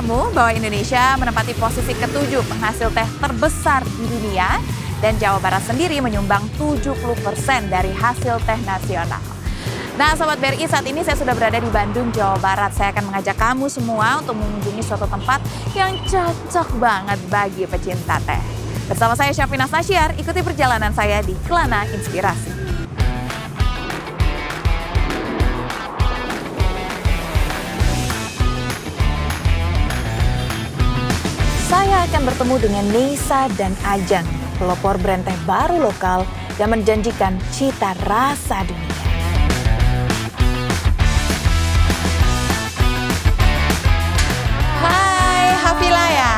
kamu bahwa Indonesia menempati posisi ke-7 penghasil teh terbesar di dunia dan Jawa Barat sendiri menyumbang 70% dari hasil teh nasional. Nah, Sobat BRI, saat ini saya sudah berada di Bandung, Jawa Barat. Saya akan mengajak kamu semua untuk mengunjungi suatu tempat yang cocok banget bagi pecinta teh. Bersama saya Syafina Nasyar, ikuti perjalanan saya di Kelana Inspirasi. Saya akan bertemu dengan Neisa dan Ajeng, pelopor brand teh baru lokal yang menjanjikan cita rasa dunia. Hai, Hafila ya?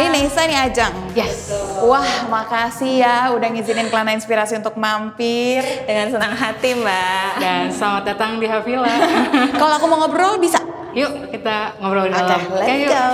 Ini Neisa, nih Ajeng. Yes. Wah, makasih ya udah ngizinin Kelana Inspirasi untuk mampir. Dengan senang hati, Mbak. Dan selamat datang di Hafila. Kalau aku mau ngobrol bisa? Yuk kita ngobrol di dalam. Oke, let's go.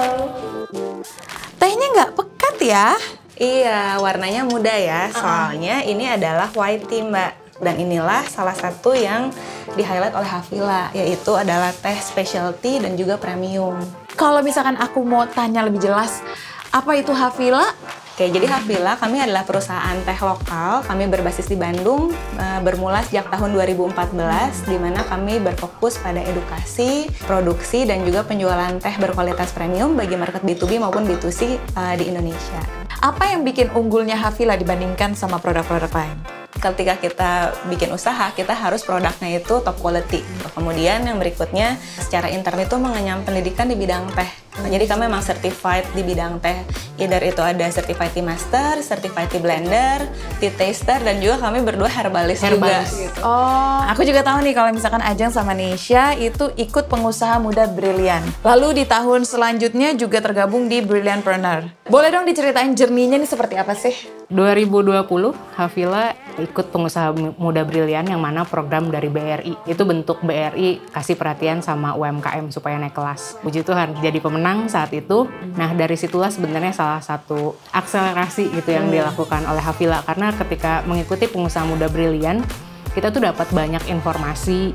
Tehnya nggak pekat ya? Iya, warnanya muda ya. Soalnya ini adalah white tea, Mbak. Dan inilah salah satu yang di-highlight oleh Hafila, yaitu adalah teh specialty dan juga premium. Kalau misalkan aku mau tanya lebih jelas, apa itu Hafila? Oke, jadi Hafila kami adalah perusahaan teh lokal. Kami berbasis di Bandung, bermula sejak tahun 2014, di mana kami berfokus pada edukasi, produksi, dan juga penjualan teh berkualitas premium bagi market B2B maupun B2C di Indonesia. Apa yang bikin unggulnya Hafila dibandingkan sama produk-produk lain? Ketika kita bikin usaha, kita harus produknya itu top quality. Kemudian yang berikutnya, secara intern itu mengenyam pendidikan di bidang teh. Jadi kami memang certified di bidang teh. Either itu ada certified tea master, certified tea blender, tea taster, dan juga kami berdua herbalis juga. Gitu. Oh, aku juga tahu nih kalau misalkan Ajeng sama Neisa itu ikut pengusaha muda Brilliant. Lalu di tahun selanjutnya juga tergabung di Brilliantpreneur. Boleh dong diceritain journey-nya nih seperti apa sih? 2020 Hafila ikut pengusaha muda Brilliant yang mana program dari BRI. Itu bentuk BRI kasih perhatian sama UMKM supaya naik kelas. Puji Tuhan jadi pemenang saat itu. Nah, dari situlah sebenarnya salah satu akselerasi gitu yang dilakukan oleh Hafila, karena ketika mengikuti pengusaha muda Brilliant, kita tuh dapat banyak informasi,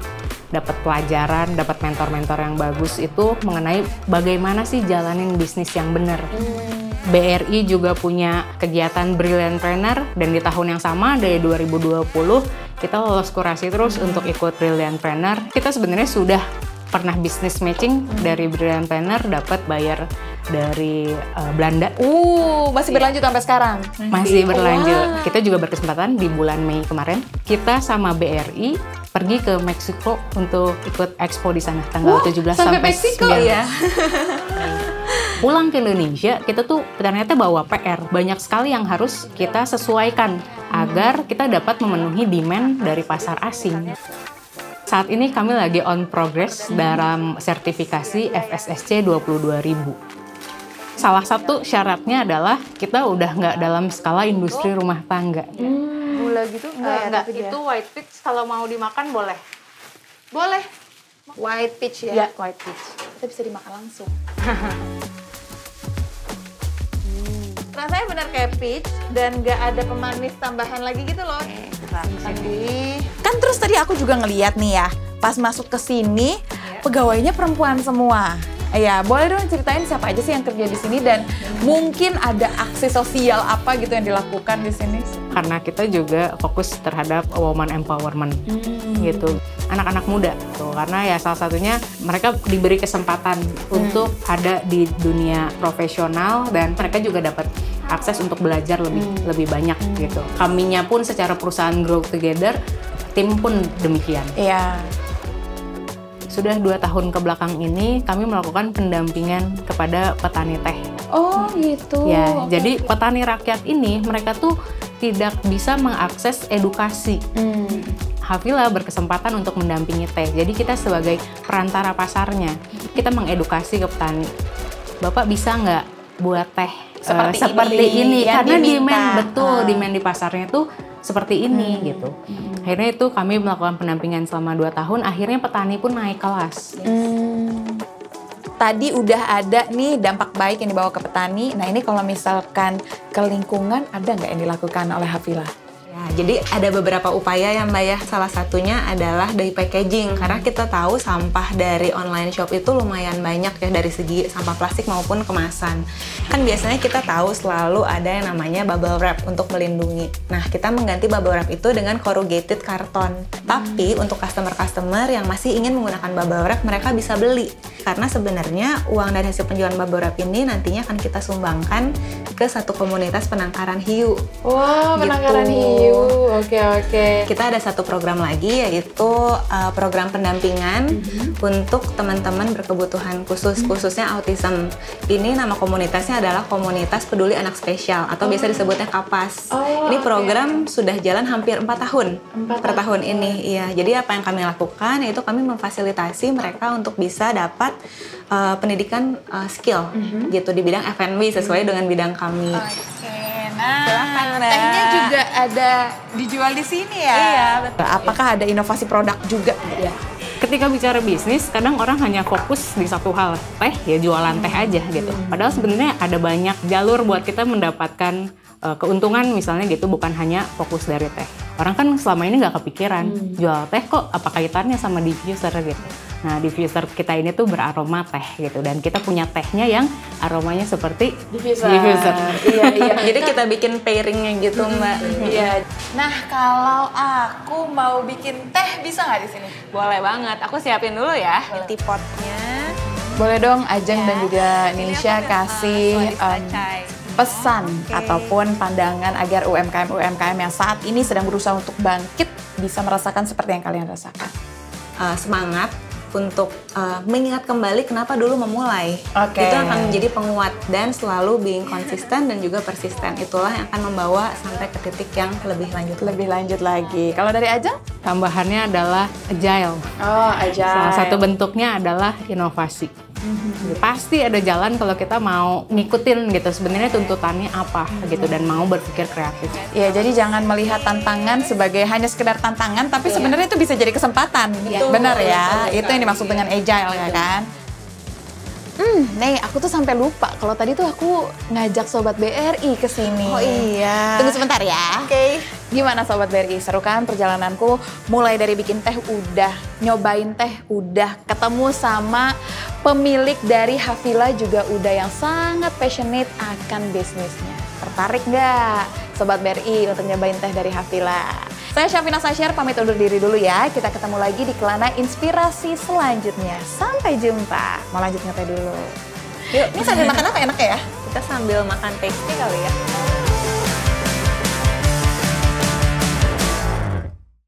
dapat pelajaran, dapat mentor-mentor yang bagus itu mengenai bagaimana sih jalanin bisnis yang benar. BRI juga punya kegiatan Brilliantpreneur, dan di tahun yang sama dari 2020 kita lolos kurasi terus untuk ikut Brilliantpreneur. Kita sebenarnya sudah pernah bisnis matching dari Brilliantpreneur, dapat bayar dari Belanda. Masih berlanjut sampai sekarang? Masih berlanjut. Kita juga berkesempatan di bulan Mei kemarin, kita sama BRI pergi ke Meksiko untuk ikut expo di sana tanggal 17 sampai Meksiko 9. Ya. Pulang ke Indonesia, kita tuh ternyata bawa PR. Banyak sekali yang harus kita sesuaikan agar kita dapat memenuhi demand dari pasar asing. Saat ini kami lagi on progress dalam sertifikasi FSSC 22.000. Salah satu syaratnya adalah kita udah nggak dalam skala industri rumah tangga. Gula gitu? Enggak, itu white peach kalau mau dimakan boleh. Boleh. White peach ya? Ya, white peach. Kita bisa dimakan langsung. Rasanya benar kayak peach dan nggak ada pemanis tambahan lagi gitu loh. Kan terus tadi aku juga ngeliat nih ya, pas masuk ke sini pegawainya perempuan semua. Ya, boleh dong ceritain siapa aja sih yang kerja di sini dan mungkin ada aksi sosial apa gitu yang dilakukan di sini? Karena kita juga fokus terhadap woman empowerment gitu, anak-anak muda tuh, karena ya salah satunya mereka diberi kesempatan untuk ada di dunia profesional dan mereka juga dapat akses untuk belajar lebih banyak gitu. Kaminya pun secara perusahaan grow together, tim pun demikian. Iya. Sudah 2 tahun ke belakang ini kami melakukan pendampingan kepada petani teh. Oh gitu. Ya, jadi petani rakyat ini mereka tuh tidak bisa mengakses edukasi. Hafila berkesempatan untuk mendampingi teh. Jadi kita sebagai perantara pasarnya, kita mengedukasi ke petani. Bapak bisa nggak buat teh seperti ini? Karena demand di pasarnya tuh seperti ini gitu. Akhirnya itu kami melakukan pendampingan selama 2 tahun, akhirnya petani pun naik kelas. Tadi udah ada nih dampak baik yang dibawa ke petani. Nah ini kalau misalkan ke lingkungan, ada nggak yang dilakukan oleh Hafila? Ya, Jadi ada beberapa upaya ya Mbak ya. Salah satunya adalah dari packaging, karena kita tahu sampah dari online shop itu lumayan banyak ya dari segi sampah plastik maupun kemasan. Kan biasanya kita tahu selalu ada yang namanya bubble wrap untuk melindungi. Nah, kita mengganti bubble wrap itu dengan corrugated karton. Tapi untuk customer-customer yang masih ingin menggunakan bubble wrap, mereka bisa beli. Karena sebenarnya uang dari hasil penjualan bubble wrap ini nantinya akan kita sumbangkan ke satu komunitas penangkaran hiu. Wah, penangkaran hiu. Oke. Kita ada satu program lagi, yaitu program pendampingan untuk teman-teman berkebutuhan khusus, khususnya autism. Ini nama komunitasnya adalah Komunitas Peduli Anak Spesial atau biasa disebutnya KAPAS. Ini program sudah jalan hampir 4 tahun per tahun ini. Iya, jadi apa yang kami lakukan yaitu kami memfasilitasi mereka untuk bisa dapat pendidikan skill gitu di bidang F&B sesuai dengan bidang kami. Nah, tehnya juga ada dijual di sini ya? Iya, betul. Apakah ada inovasi produk juga? Ya. Ketika bicara bisnis, kadang orang hanya fokus di satu hal, teh ya jualan teh aja gitu. Padahal sebenarnya ada banyak jalur buat kita mendapatkan keuntungan misalnya gitu, bukan hanya fokus dari teh. Orang kan selama ini nggak kepikiran, jual teh kok apa kaitannya sama diffuser gitu. Nah, diffuser kita ini tuh beraroma teh gitu, dan kita punya tehnya yang aromanya seperti diffuser. Iya. Jadi kita bikin pairingnya gitu Mbak. Iya. Nah, kalau aku mau bikin teh bisa nggak di sini? Boleh banget, aku siapin dulu ya teapotnya. Boleh dong Ajeng dan juga Ini Nisha aku kasih cacai. pesan ataupun pandangan agar UMKM yang saat ini sedang berusaha untuk bangkit bisa merasakan seperti yang kalian rasakan. Semangat untuk mengingat kembali kenapa dulu memulai. Oke. Itu akan menjadi penguat dan selalu being konsisten dan juga persisten. Itulah yang akan membawa sampai ke titik yang lebih lanjut. Lebih lanjut lagi. Kalau dari Ajeng? Tambahannya adalah agile. Oh, Ajeng. Salah satu bentuknya adalah inovasi. Pasti ada jalan kalau kita mau ngikutin gitu, sebenarnya tuntutannya apa gitu, dan mau berpikir kreatif. Ya, jadi jangan melihat tantangan sebagai hanya sekedar tantangan, tapi sebenarnya itu bisa jadi kesempatan. Benar ya, itu yang dimaksud dengan agile ya kan? Nih, aku tuh sampai lupa kalau tadi tuh aku ngajak Sobat BRI ke sini. Oh iya. Tunggu sebentar ya. Oke. Gimana Sobat BRI? Seru kan perjalananku? Mulai dari bikin teh udah, nyobain teh udah, ketemu sama pemilik dari Hafila juga udah yang sangat passionate akan bisnisnya. Tertarik nggak Sobat BRI untuk nyobain teh dari Hafila? Saya Syafina Sasyar pamit undur diri dulu ya. Kita ketemu lagi di Kelana Inspirasi selanjutnya. Sampai jumpa. Mau lanjut ngeteh dulu. Yuk, Ini sambil makan apa enaknya ya? kita sambil makan pastry kali ya.